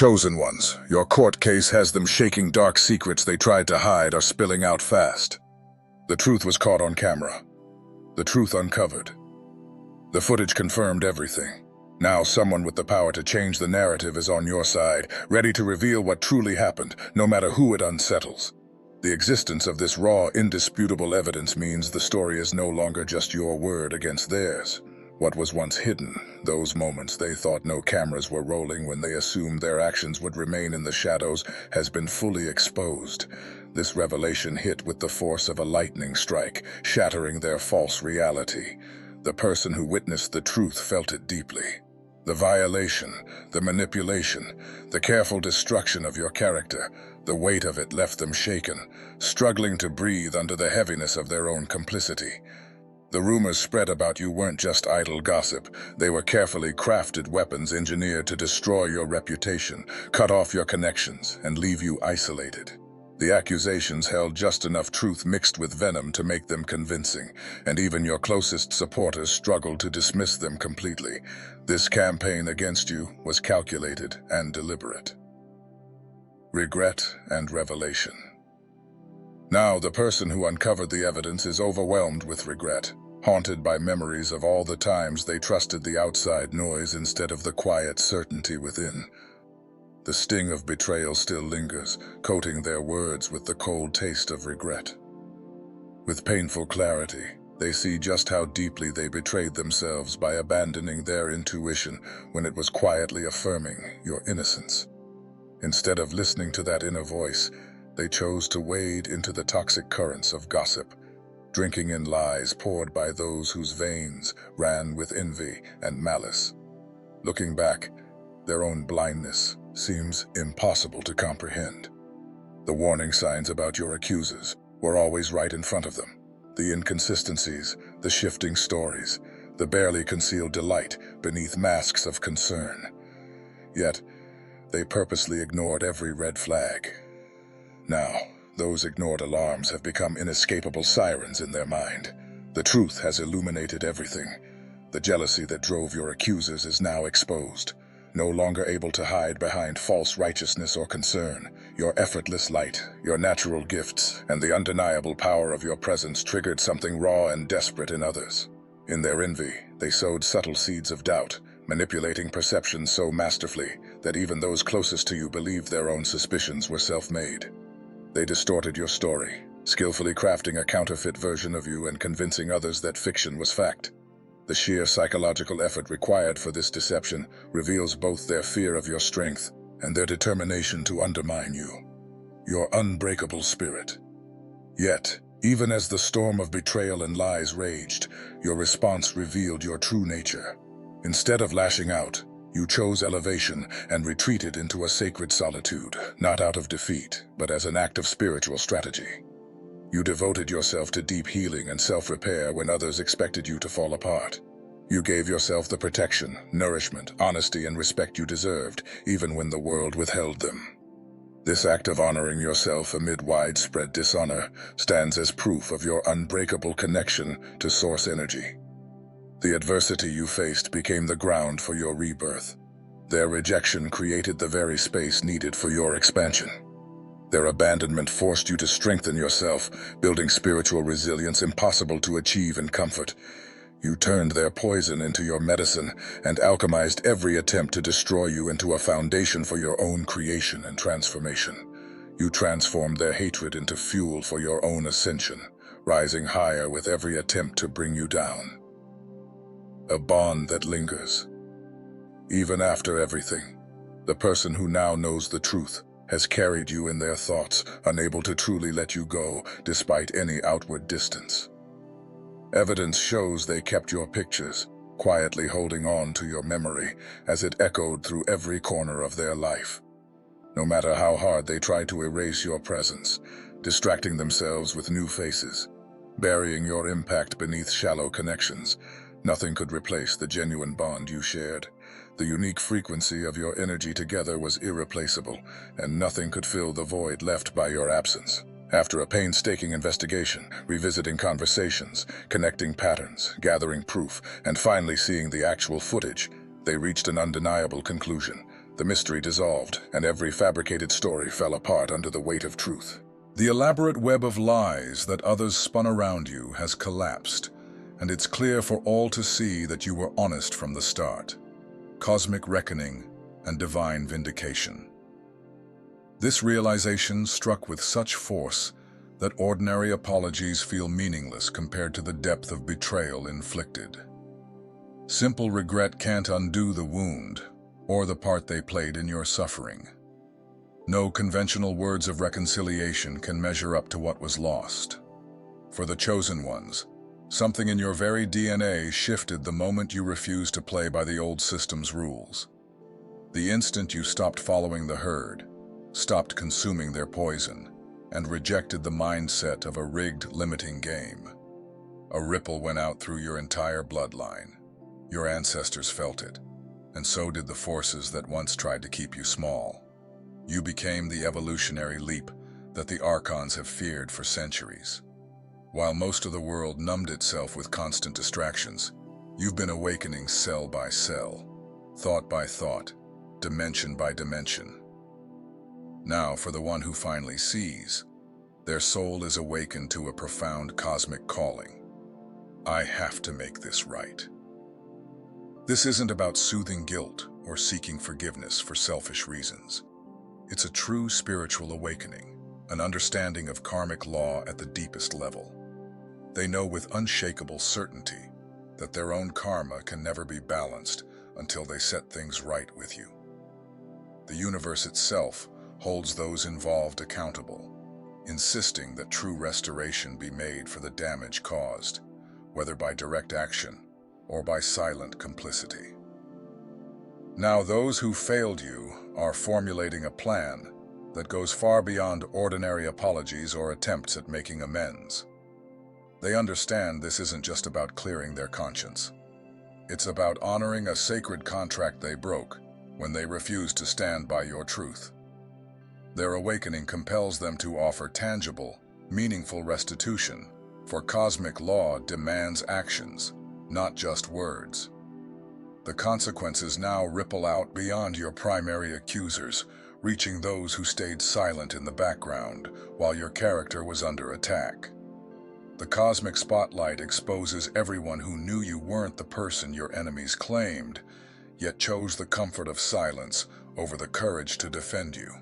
chosen ones. Your court case has them shaking. Dark secrets they tried to hide are spilling out fast. The truth was caught on camera. The truth uncovered. The footage confirmed everything. Now someone with the power to change the narrative is on your side, ready to reveal what truly happened, no matter who it unsettles. The existence of this raw, indisputable evidence means the story is no longer just your word against theirs. What was once hidden, those moments they thought no cameras were rolling when they assumed their actions would remain in the shadows, has been fully exposed. This revelation hit with the force of a lightning strike, shattering their false reality. The person who witnessed the truth felt it deeply. The violation, the manipulation, the careful destruction of your character, the weight of it left them shaken, struggling to breathe under the heaviness of their own complicity. The rumors spread about you weren't just idle gossip. They were carefully crafted weapons engineered to destroy your reputation, cut off your connections, and leave you isolated. The accusations held just enough truth mixed with venom to make them convincing, and even your closest supporters struggled to dismiss them completely. This campaign against you was calculated and deliberate. Regret and revelation. Now the person who uncovered the evidence is overwhelmed with regret, haunted by memories of all the times they trusted the outside noise instead of the quiet certainty within. The sting of betrayal still lingers, coating their words with the cold taste of regret. With painful clarity, they see just how deeply they betrayed themselves by abandoning their intuition when it was quietly affirming your innocence. Instead of listening to that inner voice, they chose to wade into the toxic currents of gossip, drinking in lies poured by those whose veins ran with envy and malice. Looking back, their own blindness seems impossible to comprehend. The warning signs about your accusers were always right in front of them. The inconsistencies, the shifting stories, the barely concealed delight beneath masks of concern. Yet, they purposely ignored every red flag. Now, those ignored alarms have become inescapable sirens in their mind. The truth has illuminated everything. The jealousy that drove your accusers is now exposed. No longer able to hide behind false righteousness or concern, your effortless light, your natural gifts, and the undeniable power of your presence triggered something raw and desperate in others. In their envy, they sowed subtle seeds of doubt, manipulating perception so masterfully that even those closest to you believed their own suspicions were self-made. They distorted your story, skillfully crafting a counterfeit version of you and convincing others that fiction was fact. The sheer psychological effort required for this deception reveals both their fear of your strength and their determination to undermine you, your unbreakable spirit. Yet, even as the storm of betrayal and lies raged, your response revealed your true nature. Instead of lashing out, you chose elevation and retreated into a sacred solitude, not out of defeat, but as an act of spiritual strategy. You devoted yourself to deep healing and self-repair when others expected you to fall apart. You gave yourself the protection, nourishment, honesty, and respect you deserved, even when the world withheld them. This act of honoring yourself amid widespread dishonor stands as proof of your unbreakable connection to source energy. The adversity you faced became the ground for your rebirth. Their rejection created the very space needed for your expansion. Their abandonment forced you to strengthen yourself, building spiritual resilience impossible to achieve in comfort. You turned their poison into your medicine and alchemized every attempt to destroy you into a foundation for your own creation and transformation. You transformed their hatred into fuel for your own ascension, rising higher with every attempt to bring you down. A bond that lingers. Even after everything, the person who now knows the truth has carried you in their thoughts, unable to truly let you go despite any outward distance. Evidence shows they kept your pictures, quietly holding on to your memory as it echoed through every corner of their life. No matter how hard they tried to erase your presence, distracting themselves with new faces, burying your impact beneath shallow connections, nothing could replace the genuine bond you shared. The unique frequency of your energy together was irreplaceable, and nothing could fill the void left by your absence. After a painstaking investigation, revisiting conversations, connecting patterns, gathering proof, and finally seeing the actual footage, they reached an undeniable conclusion. The mystery dissolved, and every fabricated story fell apart under the weight of truth. The elaborate web of lies that others spun around you has collapsed, and it's clear for all to see that you were honest from the start. Cosmic reckoning and divine vindication. This realization struck with such force that ordinary apologies feel meaningless compared to the depth of betrayal inflicted. Simple regret can't undo the wound or the part they played in your suffering. No conventional words of reconciliation can measure up to what was lost. For the chosen ones, something in your very DNA shifted the moment you refused to play by the old system's rules. The instant you stopped following the herd, stopped consuming their poison, and rejected the mindset of a rigged, limiting game. A ripple went out through your entire bloodline. Your ancestors felt it, and so did the forces that once tried to keep you small. You became the evolutionary leap that the Archons have feared for centuries. While most of the world numbed itself with constant distractions, you've been awakening cell by cell, thought by thought, dimension by dimension. Now, for the one who finally sees, their soul is awakened to a profound cosmic calling. I have to make this right. This isn't about soothing guilt or seeking forgiveness for selfish reasons. It's a true spiritual awakening, an understanding of karmic law at the deepest level. They know with unshakable certainty that their own karma can never be balanced until they set things right with you. The universe itself holds those involved accountable, insisting that true restoration be made for the damage caused, whether by direct action or by silent complicity. Now those who failed you are formulating a plan that goes far beyond ordinary apologies or attempts at making amends. They understand this isn't just about clearing their conscience. It's about honoring a sacred contract they broke when they refused to stand by your truth. Their awakening compels them to offer tangible, meaningful restitution, for cosmic law demands actions, not just words. The consequences now ripple out beyond your primary accusers, reaching those who stayed silent in the background while your character was under attack. The cosmic spotlight exposes everyone who knew you weren't the person your enemies claimed, yet chose the comfort of silence over the courage to defend you.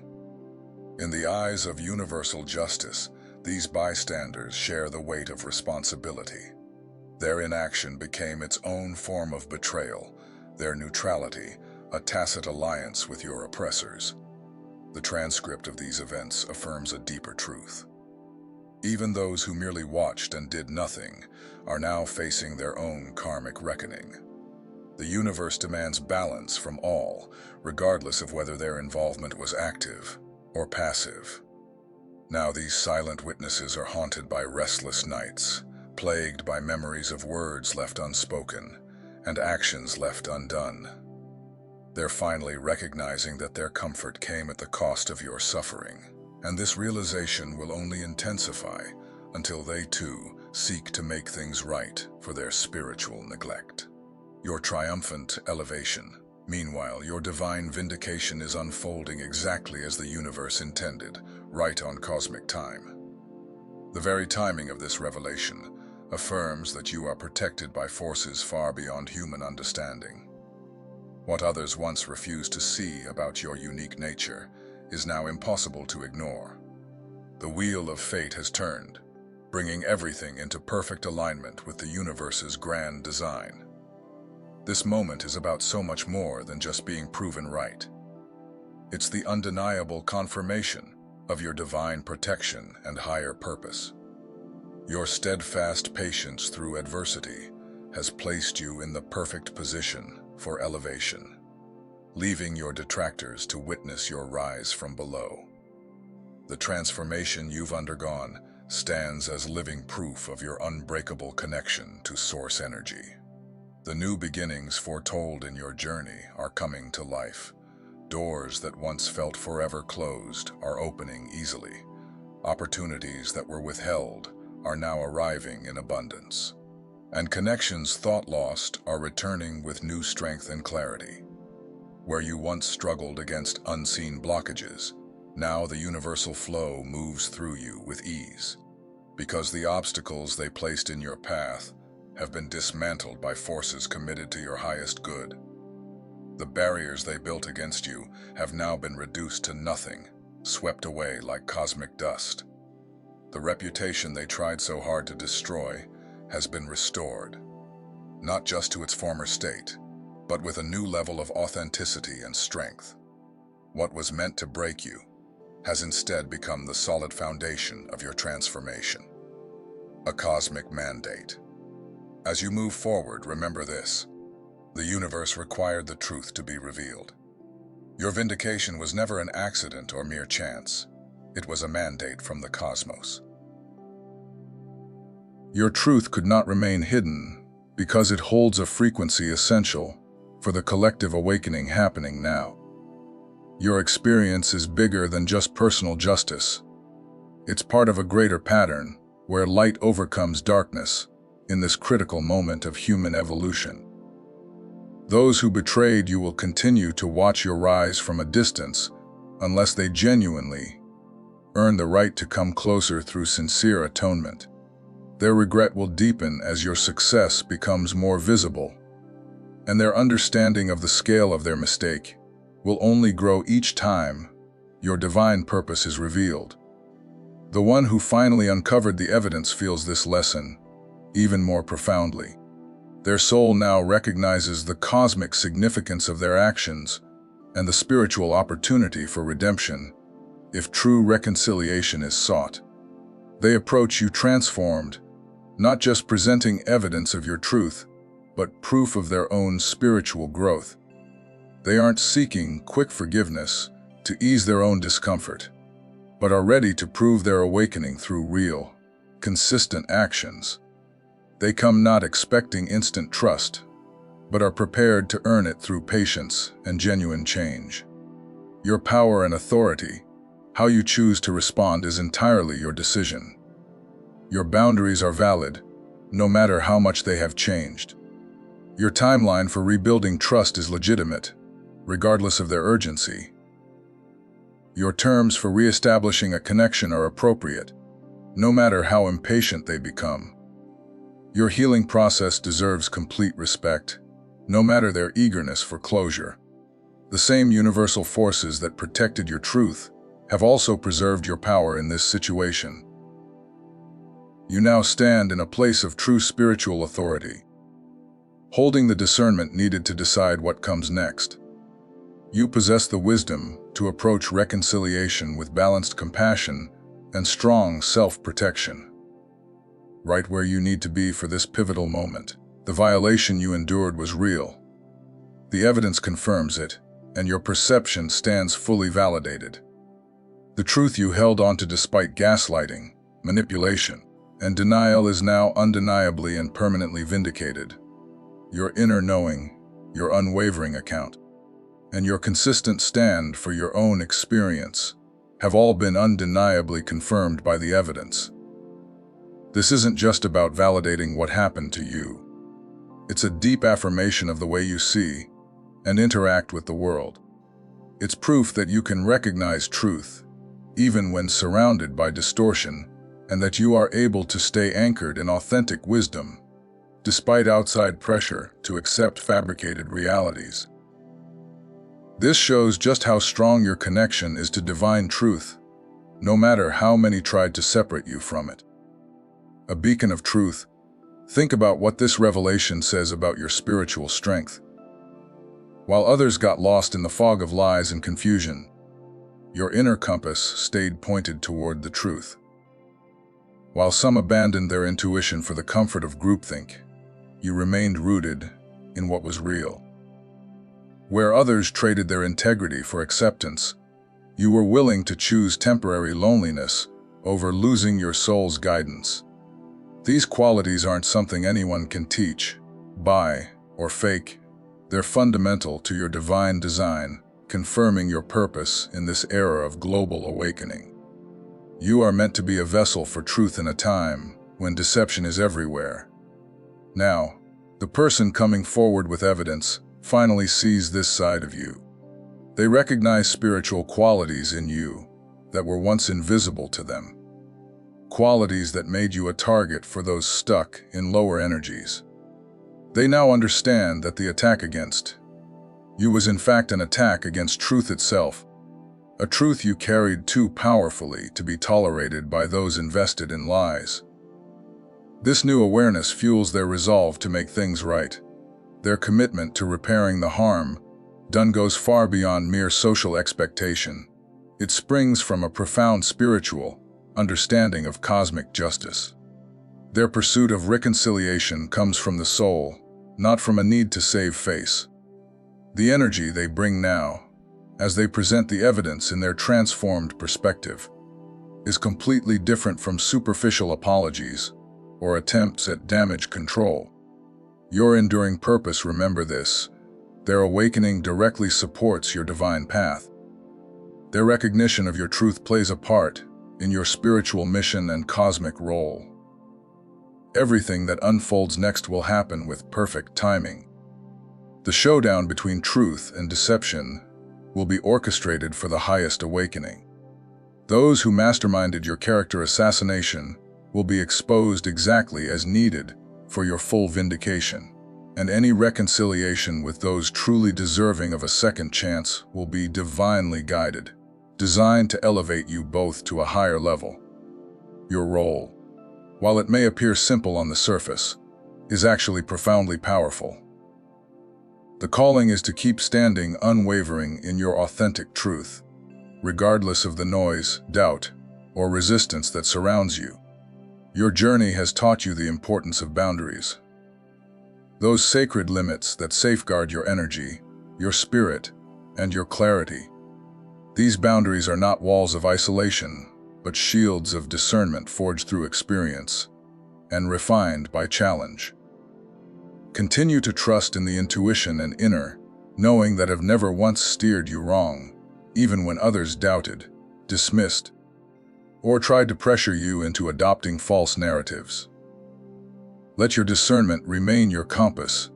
In the eyes of universal justice, these bystanders share the weight of responsibility. Their inaction became its own form of betrayal, their neutrality a tacit alliance with your oppressors. The transcript of these events affirms a deeper truth. Even those who merely watched and did nothing are now facing their own karmic reckoning. The universe demands balance from all, regardless of whether their involvement was active or passive. Now these silent witnesses are haunted by restless nights, plagued by memories of words left unspoken and actions left undone. They're finally recognizing that their comfort came at the cost of your suffering, and this realization will only intensify until they too seek to make things right for their spiritual neglect. Your triumphant elevation. Meanwhile, your divine vindication is unfolding exactly as the universe intended, right on cosmic time. The very timing of this revelation affirms that you are protected by forces far beyond human understanding. What others once refused to see about your unique nature is now impossible to ignore. The wheel of fate has turned, bringing everything into perfect alignment with the universe's grand design. This moment is about so much more than just being proven right. It's the undeniable confirmation of your divine protection and higher purpose. Your steadfast patience through adversity has placed you in the perfect position for elevation, leaving your detractors to witness your rise from below. The transformation you've undergone stands as living proof of your unbreakable connection to source energy. The new beginnings foretold in your journey are coming to life. Doors that once felt forever closed are opening easily. Opportunities that were withheld are now arriving in abundance. And connections thought lost are returning with new strength and clarity. Where you once struggled against unseen blockages, now the universal flow moves through you with ease, because the obstacles they placed in your path have been dismantled by forces committed to your highest good. The barriers they built against you have now been reduced to nothing, swept away like cosmic dust. The reputation they tried so hard to destroy has been restored, not just to its former state, but with a new level of authenticity and strength. What was meant to break you has instead become the solid foundation of your transformation. A cosmic mandate. As you move forward, remember this: the universe required the truth to be revealed. Your vindication was never an accident or mere chance. It was a mandate from the cosmos. Your truth could not remain hidden because it holds a frequency essential for the collective awakening happening now. Your experience is bigger than just personal justice. It's part of a greater pattern where light overcomes darkness in this critical moment of human evolution. Those who betrayed you will continue to watch your rise from a distance unless they genuinely earn the right to come closer through sincere atonement. Their regret will deepen as your success becomes more visible, and their understanding of the scale of their mistake will only grow each time your divine purpose is revealed. The one who finally uncovered the evidence feels this lesson even more profoundly. Their soul now recognizes the cosmic significance of their actions and the spiritual opportunity for redemption if true reconciliation is sought. They approach you transformed, not just presenting evidence of your truth, but proof of their own spiritual growth. They aren't seeking quick forgiveness to ease their own discomfort, but are ready to prove their awakening through real, consistent actions. They come not expecting instant trust, but are prepared to earn it through patience and genuine change. Your power and authority, how you choose to respond, is entirely your decision. Your boundaries are valid, no matter how much they have changed. Your timeline for rebuilding trust is legitimate, regardless of their urgency. Your terms for reestablishing a connection are appropriate, no matter how impatient they become. Your healing process deserves complete respect, no matter their eagerness for closure. The same universal forces that protected your truth have also preserved your power in this situation. You now stand in a place of true spiritual authority, holding the discernment needed to decide what comes next. You possess the wisdom to approach reconciliation with balanced compassion and strong self-protection. Right where you need to be for this pivotal moment. The violation you endured was real. The evidence confirms it, and your perception stands fully validated. The truth you held onto despite gaslighting, manipulation, and denial is now undeniably and permanently vindicated. Your inner knowing, your unwavering account, and your consistent stand for your own experience have all been undeniably confirmed by the evidence. This isn't just about validating what happened to you. It's a deep affirmation of the way you see and interact with the world. It's proof that you can recognize truth, even when surrounded by distortion, and that you are able to stay anchored in authentic wisdom, despite outside pressure to accept fabricated realities. This shows just how strong your connection is to divine truth, no matter how many tried to separate you from it. A beacon of truth, think about what this revelation says about your spiritual strength. While others got lost in the fog of lies and confusion, your inner compass stayed pointed toward the truth. While some abandoned their intuition for the comfort of groupthink, you remained rooted in what was real. Where others traded their integrity for acceptance, you were willing to choose temporary loneliness over losing your soul's guidance. These qualities aren't something anyone can teach, buy, or fake. They're fundamental to your divine design, confirming your purpose in this era of global awakening. You are meant to be a vessel for truth in a time when deception is everywhere. Now, the person coming forward with evidence finally sees this side of you. They recognize spiritual qualities in you that were once invisible to them. Qualities that made you a target for those stuck in lower energies. They now understand that the attack against you was in fact an attack against truth itself, a truth you carried too powerfully to be tolerated by those invested in lies. This new awareness fuels their resolve to make things right. Their commitment to repairing the harm done goes far beyond mere social expectation. It springs from a profound spiritual understanding of cosmic justice. Their pursuit of reconciliation comes from the soul, not from a need to save face. The energy they bring now, as they present the evidence in their transformed perspective, is completely different from superficial apologies or attempts at damage control. Your enduring purpose, remember this, their awakening directly supports your divine path. Their recognition of your truth plays a part in your spiritual mission and cosmic role. Everything that unfolds next will happen with perfect timing. The showdown between truth and deception will be orchestrated for the highest awakening. Those who masterminded your character assassination will be exposed exactly as needed for your full vindication, and any reconciliation with those truly deserving of a second chance will be divinely guided, designed to elevate you both to a higher level. Your role, while it may appear simple on the surface, is actually profoundly powerful. The calling is to keep standing unwavering in your authentic truth, regardless of the noise, doubt, or resistance that surrounds you. Your journey has taught you the importance of boundaries. Those sacred limits that safeguard your energy, your spirit, and your clarity. These boundaries are not walls of isolation, but shields of discernment forged through experience and refined by challenge. Continue to trust in the intuition and inner, knowing that have never once steered you wrong, even when others doubted, dismissed, or tried to pressure you into adopting false narratives. Let your discernment remain your compass,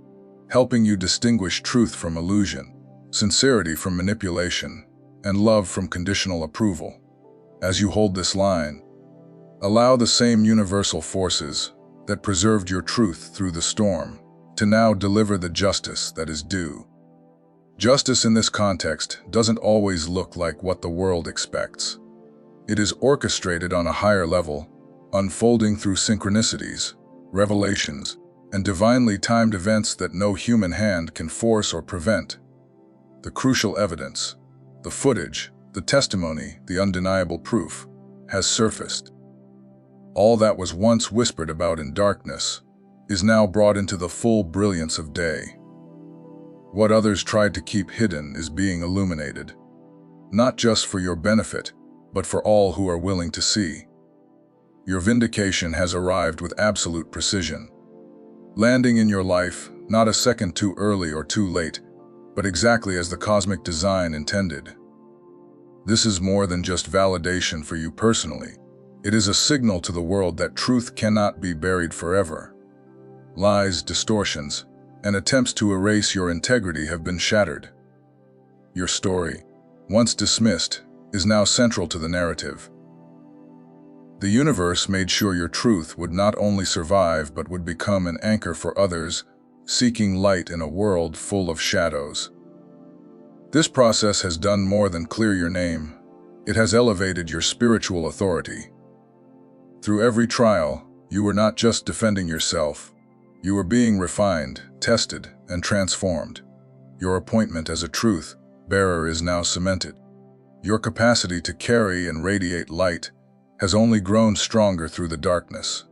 helping you distinguish truth from illusion, sincerity from manipulation, and love from conditional approval. As you hold this line, allow the same universal forces that preserved your truth through the storm to now deliver the justice that is due. Justice in this context doesn't always look like what the world expects. It is orchestrated on a higher level, unfolding through synchronicities, revelations, and divinely timed events that no human hand can force or prevent. The crucial evidence, the footage, the testimony, the undeniable proof, has surfaced. All that was once whispered about in darkness is now brought into the full brilliance of day. What others tried to keep hidden is being illuminated, not just for your benefit, but for all who are willing to see. Your vindication has arrived with absolute precision, landing in your life not a second too early or too late, but exactly as the cosmic design intended. This is more than just validation for you personally. It is a signal to the world that truth cannot be buried forever. Lies, distortions, and attempts to erase your integrity have been shattered. Your story, once dismissed, is now central to the narrative. The universe made sure your truth would not only survive but would become an anchor for others seeking light in a world full of shadows. This process has done more than clear your name. It has elevated your spiritual authority. Through every trial, you were not just defending yourself. You were being refined, tested, and transformed. Your appointment as a truth bearer is now cemented. Your capacity to carry and radiate light has only grown stronger through the darkness.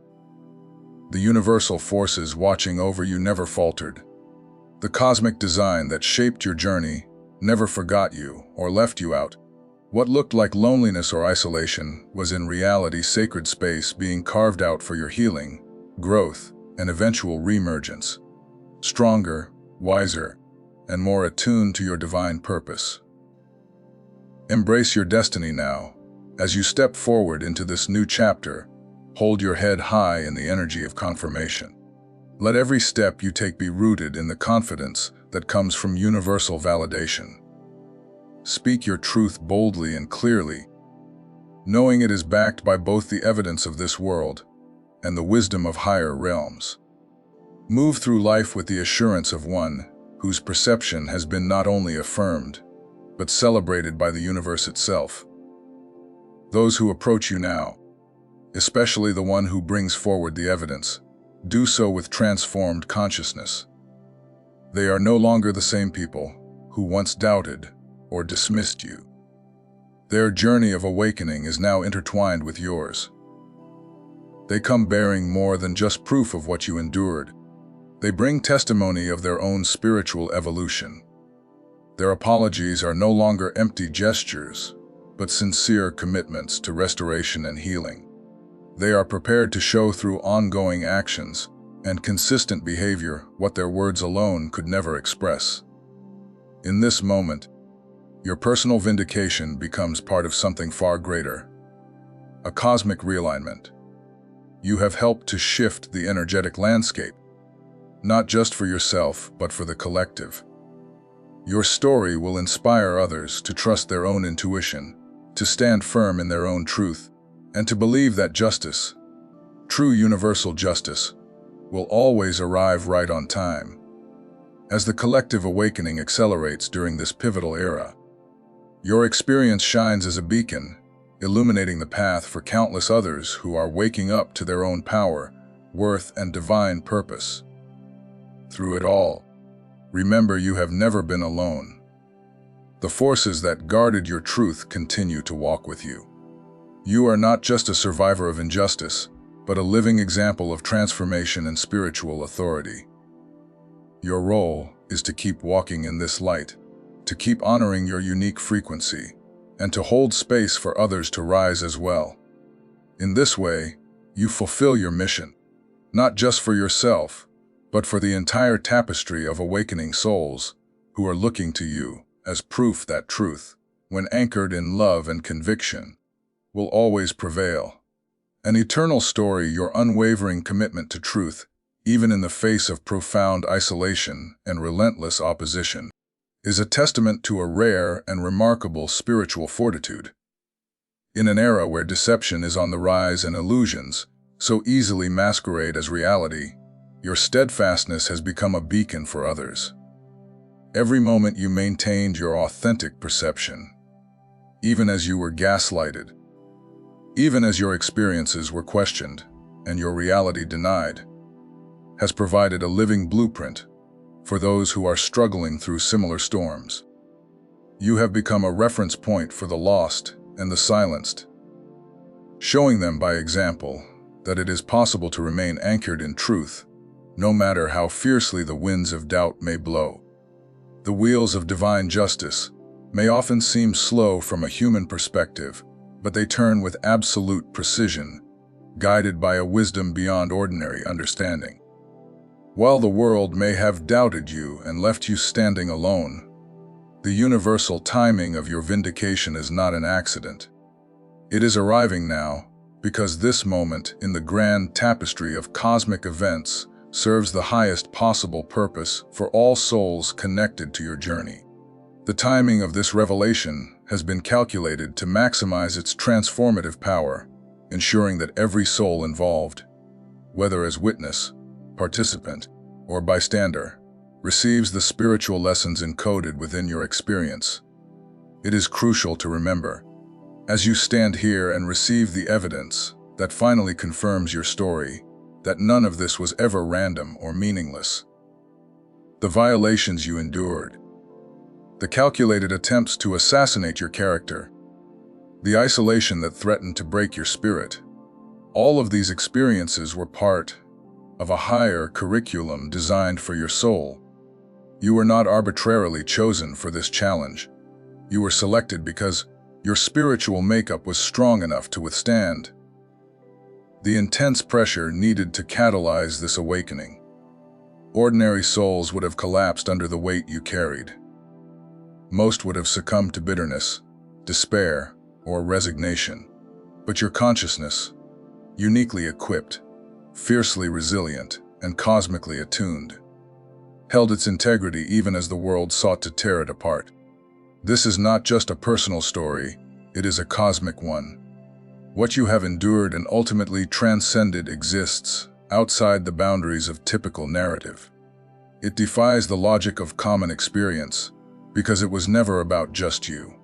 The universal forces watching over you never faltered. The cosmic design that shaped your journey never forgot you or left you out. What looked like loneliness or isolation was in reality sacred space being carved out for your healing, growth, and eventual reemergence. Stronger, wiser, and more attuned to your divine purpose. Embrace your destiny now. As you step forward into this new chapter, hold your head high in the energy of confirmation. Let every step you take be rooted in the confidence that comes from universal validation. speak your truth boldly and clearly, knowing it is backed by both the evidence of this world and the wisdom of higher realms. Move through life with the assurance of one whose perception has been not only affirmed, but celebrated by the universe itself. Those who approach you now, especially the one who brings forward the evidence, do so with transformed consciousness. They are no longer the same people who once doubted or dismissed you. Their journey of awakening is now intertwined with yours. They come bearing more than just proof of what you endured. They bring testimony of their own spiritual evolution. Their apologies are no longer empty gestures, but sincere commitments to restoration and healing. They are prepared to show through ongoing actions and consistent behavior what their words alone could never express. In this moment, your personal vindication becomes part of something far greater, a cosmic realignment. You have helped to shift the energetic landscape, not just for yourself, but for the collective. Your story will inspire others to trust their own intuition, to stand firm in their own truth, and to believe that justice, true universal justice, will always arrive right on time. As the collective awakening accelerates during this pivotal era, your experience shines as a beacon, illuminating the path for countless others who are waking up to their own power, worth, and divine purpose. Through it all, remember you have never been alone. The forces that guarded your truth continue to walk with you. You are not just a survivor of injustice, but a living example of transformation and spiritual authority. Your role is to keep walking in this light, to keep honoring your unique frequency, and to hold space for others to rise as well. In this way, you fulfill your mission, not just for yourself, but for the entire tapestry of awakening souls who are looking to you as proof that truth, when anchored in love and conviction, will always prevail. An eternal story, your unwavering commitment to truth, even in the face of profound isolation and relentless opposition, is a testament to a rare and remarkable spiritual fortitude. In an era where deception is on the rise and illusions so easily masquerade as reality, your steadfastness has become a beacon for others. Every moment you maintained your authentic perception, even as you were gaslighted, even as your experiences were questioned and your reality denied, has provided a living blueprint for those who are struggling through similar storms. You have become a reference point for the lost and the silenced, showing them by example that it is possible to remain anchored in truth, no matter how fiercely the winds of doubt may blow. The wheels of divine justice may often seem slow from a human perspective, but they turn with absolute precision, guided by a wisdom beyond ordinary understanding. While the world may have doubted you and left you standing alone, the universal timing of your vindication is not an accident. It is arriving now because this moment in the grand tapestry of cosmic events serves the highest possible purpose for all souls connected to your journey. The timing of this revelation has been calculated to maximize its transformative power, ensuring that every soul involved, whether as witness, participant, or bystander, receives the spiritual lessons encoded within your experience. It is crucial to remember, as you stand here and receive the evidence that finally confirms your story, that none of this was ever random or meaningless. The violations you endured, the calculated attempts to assassinate your character, the isolation that threatened to break your spirit, all of these experiences were part of a higher curriculum designed for your soul. You were not arbitrarily chosen for this challenge. You were selected because your spiritual makeup was strong enough to withstand the intense pressure needed to catalyze this awakening. Ordinary souls would have collapsed under the weight you carried. Most would have succumbed to bitterness, despair, or resignation. But your consciousness, uniquely equipped, fiercely resilient, and cosmically attuned, held its integrity even as the world sought to tear it apart. This is not just a personal story, it is a cosmic one. What you have endured and ultimately transcended exists outside the boundaries of typical narrative. It defies the logic of common experience because it was never about just you.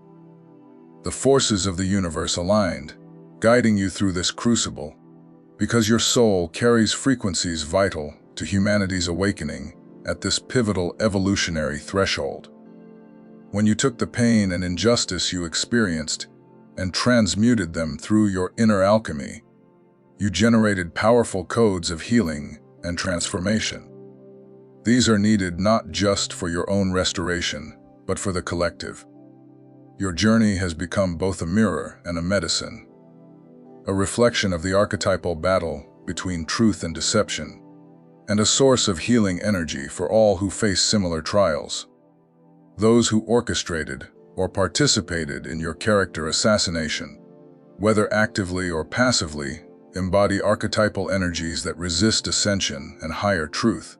The forces of the universe aligned, guiding you through this crucible, because your soul carries frequencies vital to humanity's awakening at this pivotal evolutionary threshold. When you took the pain and injustice you experienced and transmuted them through your inner alchemy, you generated powerful codes of healing and transformation. These are needed not just for your own restoration, but for the collective. Your journey has become both a mirror and a medicine, a reflection of the archetypal battle between truth and deception, and a source of healing energy for all who face similar trials. Those who orchestrated or participated in your character assassination, whether actively or passively, embody archetypal energies that resist ascension and higher truth.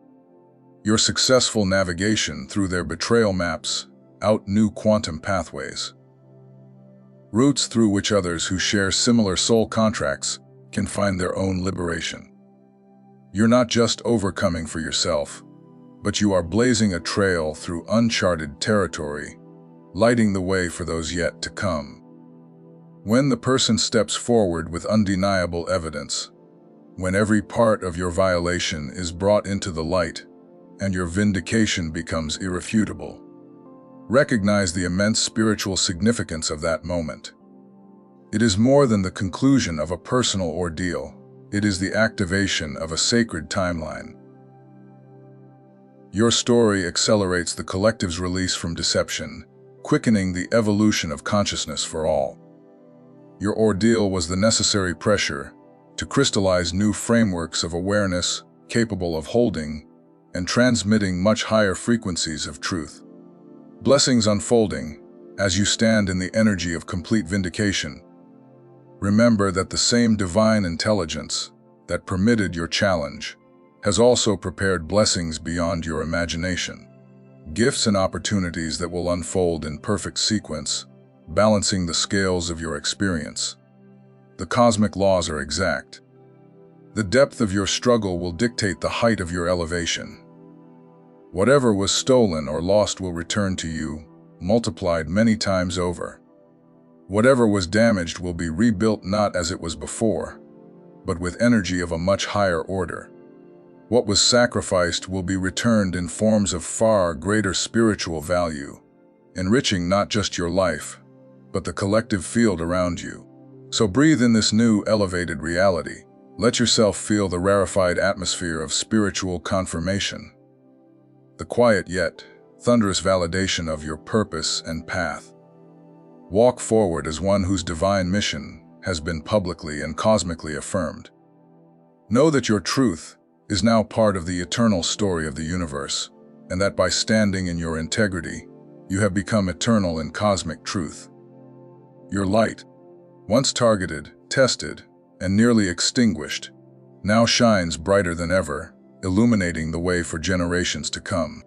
Your successful navigation through their betrayal maps out new quantum pathways, routes through which others who share similar soul contracts can find their own liberation. You're not just overcoming for yourself, but you are blazing a trail through uncharted territory, lighting the way for those yet to come. When the person steps forward with undeniable evidence, when every part of your violation is brought into the light and your vindication becomes irrefutable, recognize the immense spiritual significance of that moment. It is more than the conclusion of a personal ordeal. It is the activation of a sacred timeline. Your story accelerates the collective's release from deception, quickening the evolution of consciousness for all. Your ordeal was the necessary pressure to crystallize new frameworks of awareness capable of holding and transmitting much higher frequencies of truth. Blessings unfolding as you stand in the energy of complete vindication. Remember that the same divine intelligence that permitted your challenge has also prepared blessings beyond your imagination. Gifts and opportunities that will unfold in perfect sequence, balancing the scales of your experience. The cosmic laws are exact. The depth of your struggle will dictate the height of your elevation. Whatever was stolen or lost will return to you, multiplied many times over. Whatever was damaged will be rebuilt not as it was before, but with energy of a much higher order. What was sacrificed will be returned in forms of far greater spiritual value, enriching not just your life, but the collective field around you. So breathe in this new, elevated reality. Let yourself feel the rarefied atmosphere of spiritual confirmation, the quiet yet thunderous validation of your purpose and path. Walk forward as one whose divine mission has been publicly and cosmically affirmed. Know that your truth is now part of the eternal story of the universe, and that by standing in your integrity, you have become eternal in cosmic truth. Your light, once targeted, tested, and nearly extinguished, now shines brighter than ever, illuminating the way for generations to come.